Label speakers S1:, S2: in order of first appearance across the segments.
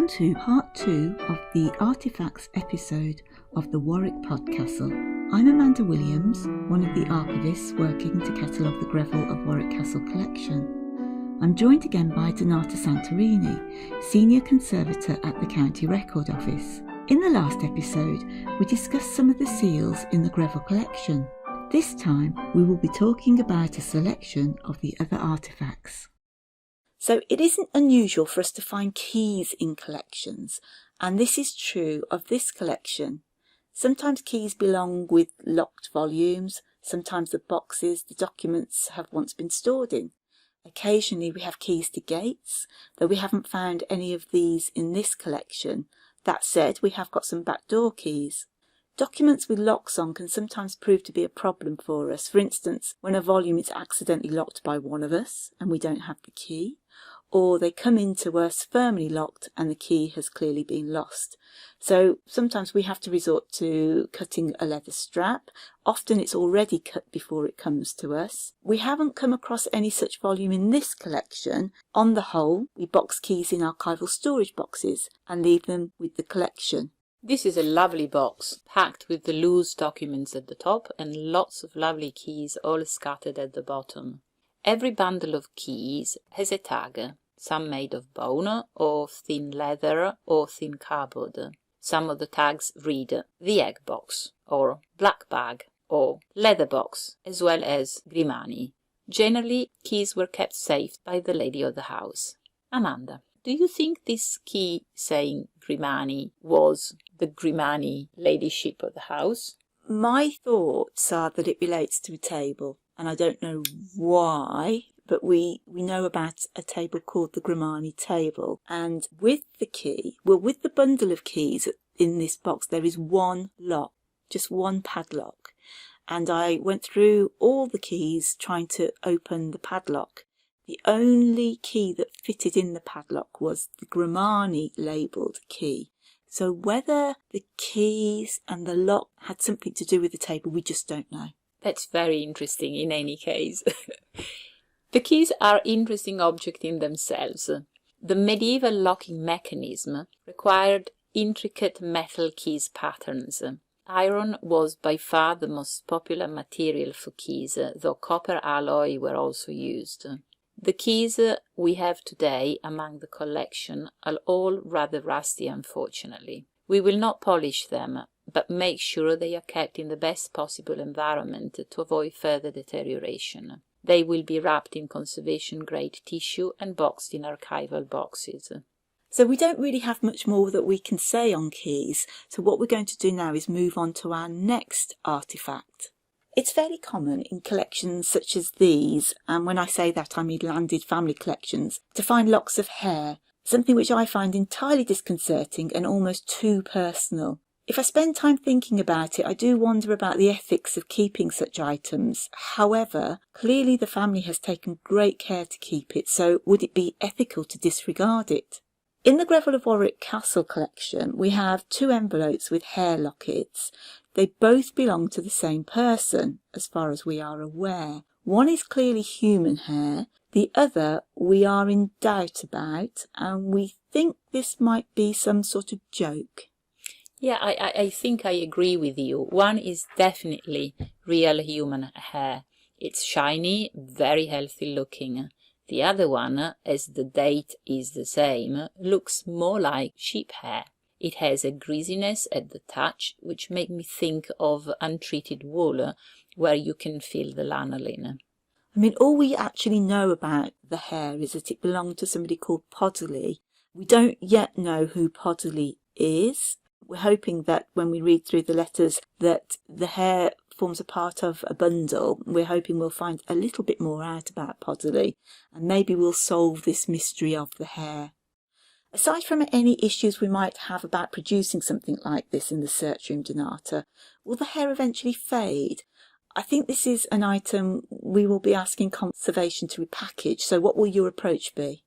S1: Welcome to part 2 of the Artefacts episode of the Warwick Podcastle. I'm Amanda Williams, one of the archivists working to catalogue the Greville of Warwick Castle collection. I'm joined again by Donata Santorini, Senior Conservator at the County Record Office. In the last episode, we discussed some of the seals in the Greville collection. This time, we will be talking about a selection of the other artefacts. So it isn't unusual for us to find keys in collections, and this is true of this collection. Sometimes keys belong with locked volumes, sometimes the boxes the documents have once been stored in. Occasionally we have keys to gates, though we haven't found any of these in this collection. That said, we have got some backdoor keys. Documents with locks on can sometimes prove to be a problem for us. For instance, when a volume is accidentally locked by one of us and we don't have the key, or they come into us firmly locked and the key has clearly been lost. So sometimes we have to resort to cutting a leather strap. Often it's already cut before it comes to us. We haven't come across any such volume in this collection. On the whole, we box keys in archival storage boxes and leave them with the collection.
S2: This is a lovely box, packed with the loose documents at the top and lots of lovely keys all scattered at the bottom. Every bundle of keys has a tag, some made of bone or thin leather or thin cardboard. Some of the tags read the egg box or black bag or leather box, as well as Grimani. Generally, keys were kept safe by the lady of the house. Amanda, do you think this key saying Grimani was the Grimani ladyship of the house?
S1: My thoughts are that it relates to a table, and I don't know why, but we know about a table called the Grimani table, and with the key, with the bundle of keys in this box, there is one lock, just one padlock, and I went through all the keys trying to open the padlock. The only key that fitted in the padlock was the Grimani labelled key. So whether the keys and the lock had something to do with the table, we just don't know.
S2: That's very interesting in any case. The keys are interesting objects in themselves. The medieval locking mechanism required intricate metal keys patterns. Iron was by far the most popular material for keys, though copper alloy were also used. The keys we have today among the collection are all rather rusty, unfortunately. We will not polish them, but make sure they are kept in the best possible environment to avoid further deterioration. They will be wrapped in conservation-grade tissue and boxed in archival boxes.
S1: So we don't really have much more that we can say on keys, so what we're going to do now is move on to our next artefact. It's fairly common in collections such as these, and when I say that I mean landed family collections, to find locks of hair, something which I find entirely disconcerting and almost too personal. If I spend time thinking about it, I do wonder about the ethics of keeping such items. However, clearly the family has taken great care to keep it, so would it be ethical to disregard it? In the Greville of Warwick Castle collection, we have 2 envelopes with hair lockets. They both belong to the same person, as far as we are aware. One is clearly human hair, the other we are in doubt about, and we think this might be some sort of joke.
S2: Yeah, I think I agree with you. One is definitely real human hair. It's shiny, very healthy looking. The other one, as the date is the same, looks more like sheep hair. It has a greasiness at the touch, which makes me think of untreated wool, where you can feel the lanolin.
S1: I mean, all we actually know about the hair is that it belonged to somebody called Podderly. We don't yet know who Podderly is. We're hoping that when we read through the letters that the hair forms a part of a bundle. We're hoping we'll find a little bit more out about Podderly, and maybe we'll solve this mystery of the hair. Aside from any issues we might have about producing something like this in the search room, Donata, will the hair eventually fade? I think this is an item we will be asking conservation to repackage, so what will your approach be?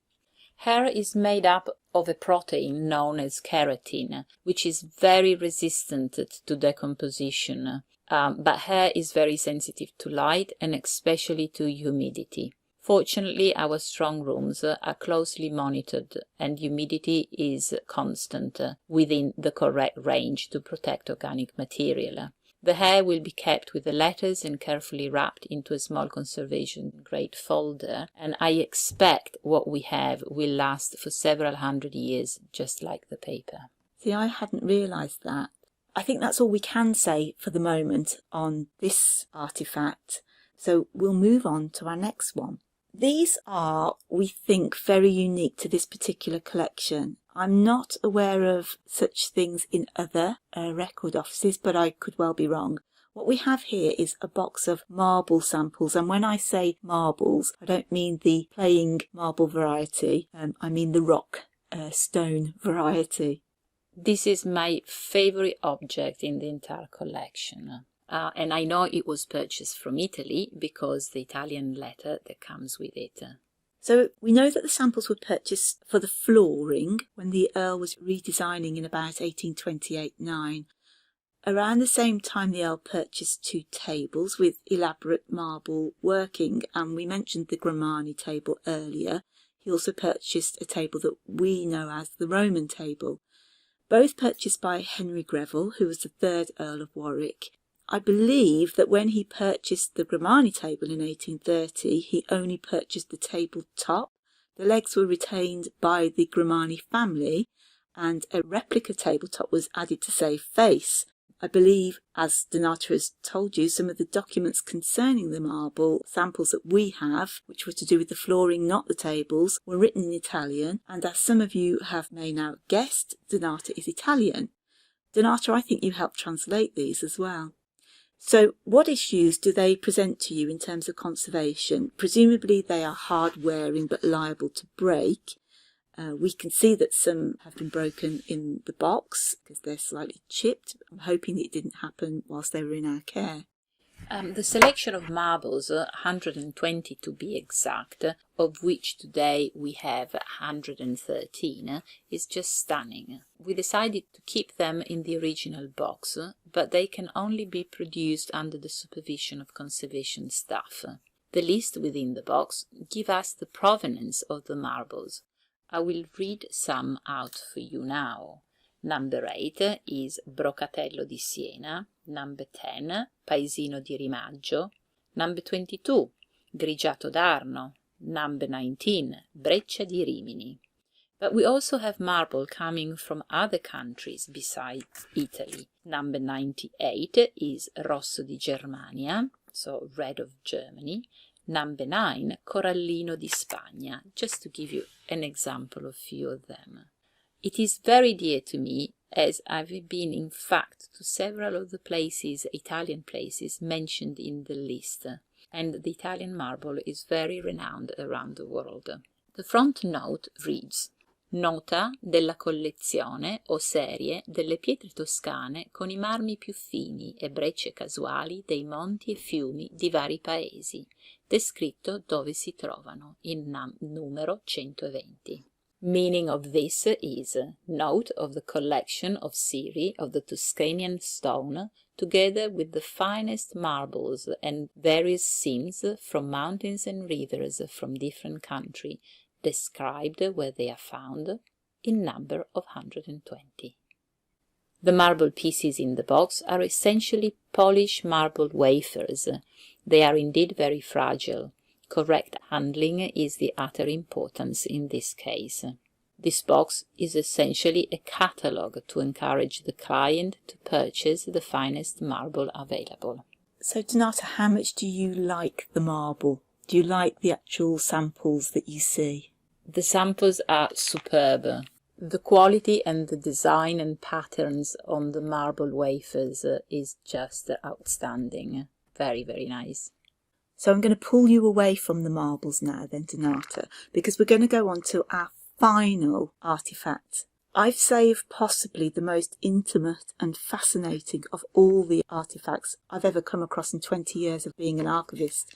S2: Hair is made up of a protein known as keratin, which is very resistant to decomposition. But hair is very sensitive to light and especially to humidity. Fortunately, our strong rooms are closely monitored and humidity is constant within the correct range to protect organic material. The hair will be kept with the letters and carefully wrapped into a small conservation-grade folder, and I expect what we have will last for several hundred years, just like the paper.
S1: See, I hadn't realised that. I think that's all we can say for the moment on this artefact, so we'll move on to our next one. These are, we think, very unique to this particular collection. I'm not aware of such things in other record offices, but I could well be wrong. What we have here is a box of marble samples, and when I say marbles, I don't mean the playing marble variety, I mean the rock stone variety.
S2: This is my favourite object in the entire collection. And I know it was purchased from Italy because the Italian letter that comes with it.
S1: So we know that the samples were purchased for the flooring when the Earl was redesigning in about 1828-9. Around the same time the Earl purchased 2 tables with elaborate marble working, and we mentioned the Grimani table earlier. He also purchased a table that we know as the Roman table. Both purchased by Henry Greville, who was the 3rd Earl of Warwick. I believe that when he purchased the Grimani table in 1830, he only purchased the table top. The legs were retained by the Grimani family, and a replica tabletop was added to save face. I believe, as Donata has told you, some of the documents concerning the marble samples that we have, which were to do with the flooring, not the tables, were written in Italian, and as some of you may now guessed, Donata is Italian. Donata, I think you helped translate these as well. So what issues do they present to you in terms of conservation? Presumably they are hard wearing but liable to break. We can see that some have been broken in the box because they're slightly chipped. I'm hoping it didn't happen whilst they were in our care.
S2: The selection of marbles, 120 to be exact, of which today we have 113, is just stunning. We decided to keep them in the original box, but they can only be produced under the supervision of conservation staff. The list within the box gives us the provenance of the marbles. I will read some out for you now. Number 8 is Brocatello di Siena. Number 10, Paesino di Rimaggio. Number 22, Grigiato d'Arno. Number 19, Breccia di Rimini. But we also have marble coming from other countries besides Italy. Number 98 is Rosso di Germania, so red of Germany. Number 9, Corallino di Spagna, just to give you an example of a few of them. It is very dear to me, as I've been in fact to several of the Italian places mentioned in the list, and the Italian marble is very renowned around the world. The front note reads: Nota della collezione o serie delle pietre toscane con i marmi più fini e brecce casuali dei monti e fiumi di vari paesi, descritto dove si trovano, in numero 120. Meaning of this is note of the collection of series of the Tuscanian stone, together with the finest marbles and various scenes from mountains and rivers from different countries, described where they are found, in number of 120. The marble pieces in the box are essentially polished marble wafers. They are indeed very fragile. Correct handling is the utter importance in this case. This box is essentially a catalogue to encourage the client to purchase the finest marble available.
S1: So Donata, how much do you like the marble? Do you like the actual samples that you see?
S2: The samples are superb. The quality and the design and patterns on the marble wafers is just outstanding. Very, very nice.
S1: So I'm going to pull you away from the marbles now then, Donata, because we're going to go on to our final artefact. I've saved possibly the most intimate and fascinating of all the artefacts I've ever come across in 20 years of being an archivist.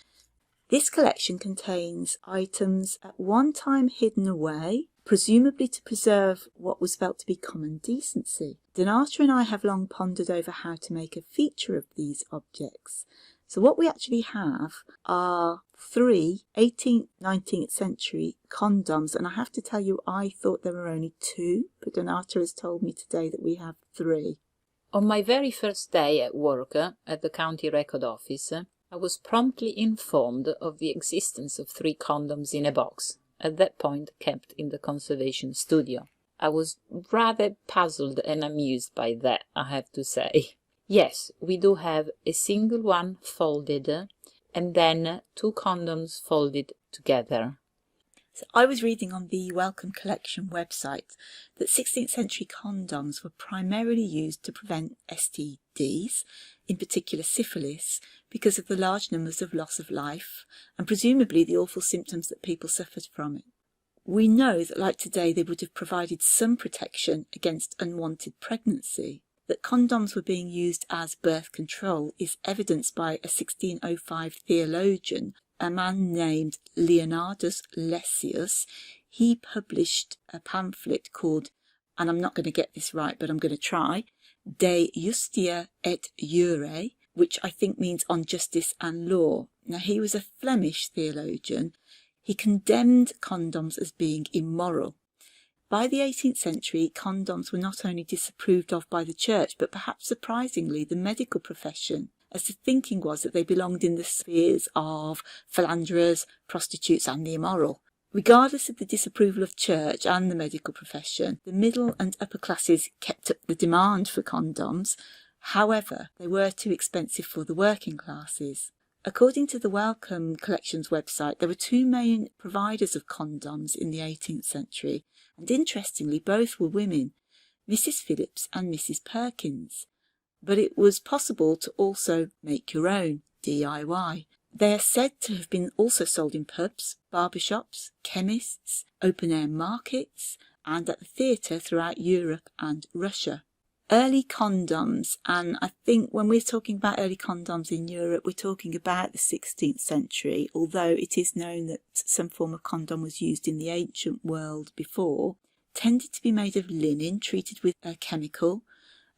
S1: This collection contains items at one time hidden away, presumably to preserve what was felt to be common decency. Donata and I have long pondered over how to make a feature of these objects. So what we actually have are 3 18th, 19th century condoms, and I have to tell you, I thought there were only 2, but Donata has told me today that we have 3.
S2: On my very first day at work at the County Record Office, I was promptly informed of the existence of 3 condoms in a box, at that point kept in the conservation studio. I was rather puzzled and amused by that, I have to say. Yes, we do have a single one folded and then 2 condoms folded together.
S1: So I was reading on the Wellcome Collection website that 16th century condoms were primarily used to prevent STDs, in particular syphilis, because of the large numbers of loss of life and presumably the awful symptoms that people suffered from it. We know that, like today, they would have provided some protection against unwanted pregnancy. That condoms were being used as birth control is evidenced by a 1605 theologian, a man named Leonardus Lessius. He published a pamphlet called, and I'm not going to get this right, but I'm going to try, De Justia et Jure, which I think means on justice and law. Now, he was a Flemish theologian. He condemned condoms as being immoral. By the 18th century, condoms were not only disapproved of by the church, but perhaps surprisingly the medical profession, as the thinking was that they belonged in the spheres of philanderers, prostitutes and the immoral. Regardless of the disapproval of church and the medical profession, the middle and upper classes kept up the demand for condoms. However, they were too expensive for the working classes. According to the Wellcome Collections website, there were 2 main providers of condoms in the 18th century, and interestingly, both were women, Mrs. Phillips and Mrs. Perkins. But it was possible to also make your own, DIY. They are said to have been also sold in pubs, barbershops, chemists, open-air markets, and at the theatre throughout Europe and Russia. Early condoms, and I think when we're talking about early condoms in Europe, we're talking about the 16th century, although it is known that some form of condom was used in the ancient world before, tended to be made of linen treated with a chemical.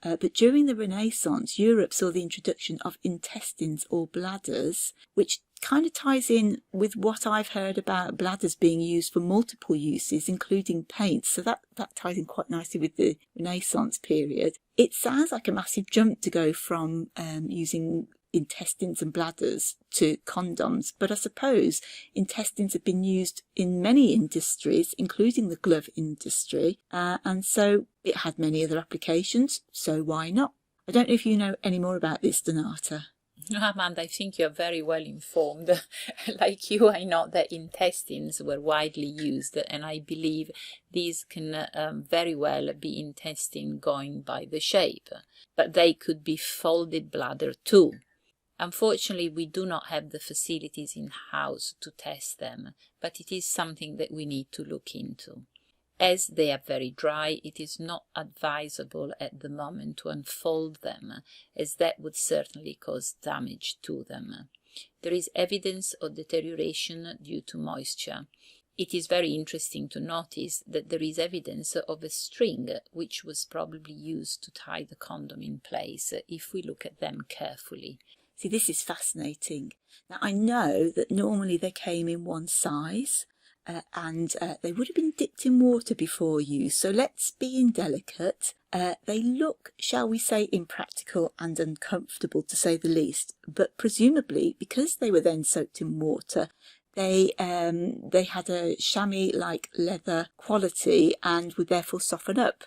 S1: But during the Renaissance, Europe saw the introduction of intestines or bladders, which kind of ties in with what I've heard about bladders being used for multiple uses, including paint. So that ties in quite nicely with the Renaissance period. It sounds like a massive jump to go from using intestines and bladders to condoms, but I suppose intestines have been used in many industries, including the glove industry, and so it had many other applications, so why not? I don't know if you know any more about this, Donata.
S2: Amanda, I think you're very well informed. Like you, I know that intestines were widely used, and I believe these can very well be intestine going by the shape, but they could be folded bladder too. Unfortunately, we do not have the facilities in-house to test them, but it is something that we need to look into. As they are very dry, it is not advisable at the moment to unfold them, as that would certainly cause damage to them. There is evidence of deterioration due to moisture. It is very interesting to notice that there is evidence of a string which was probably used to tie the condom in place, if we look at them carefully.
S1: See, this is fascinating. Now, I know that normally they came in one size, and they would have been dipped in water before use, so let's be indelicate. They look, shall we say, impractical and uncomfortable, to say the least, but presumably, because they were then soaked in water, they had a chamois-like leather quality and would therefore soften up.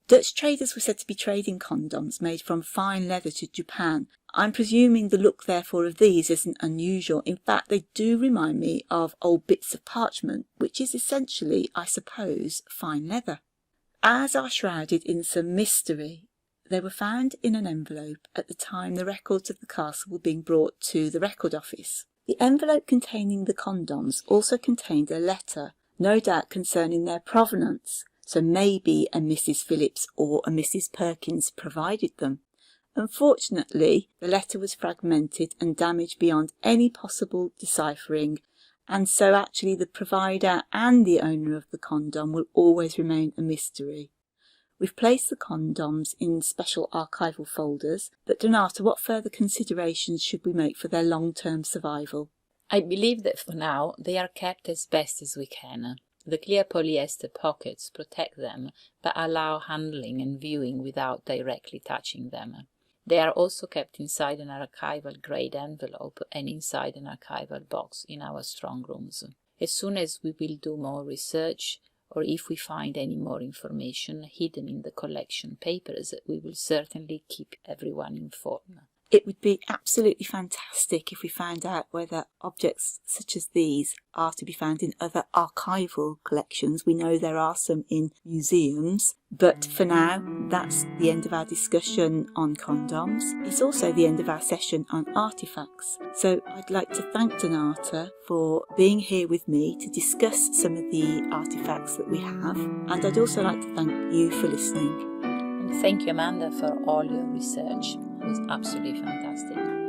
S1: Dutch traders were said to be trading condoms made from fine leather to Japan. I'm presuming the look, therefore, of these isn't unusual. In fact, they do remind me of old bits of parchment, which is essentially, I suppose, fine leather. As are shrouded in some mystery, they were found in an envelope at the time the records of the castle were being brought to the Record Office. The envelope containing the condoms also contained a letter, no doubt concerning their provenance. So maybe a Mrs. Phillips or a Mrs. Perkins provided them. Unfortunately, the letter was fragmented and damaged beyond any possible deciphering, and so actually the provider and the owner of the condom will always remain a mystery. We've placed the condoms in special archival folders, but Donata, what further considerations should we make for their long-term survival?
S2: I believe that for now they are kept as best as we can. The clear polyester pockets protect them but allow handling and viewing without directly touching them. They are also kept inside an archival grade envelope and inside an archival box in our strong rooms. As soon as we will do more research, or if we find any more information hidden in the collection papers, we will certainly keep everyone informed.
S1: It would be absolutely fantastic if we found out whether objects such as these are to be found in other archival collections. We know there are some in museums, but for now, that's the end of our discussion on condoms. It's also the end of our session on artefacts. So I'd like to thank Donata for being here with me to discuss some of the artefacts that we have, and I'd also like to thank you for listening.
S2: And thank you, Amanda, for all your research. It was absolutely fantastic.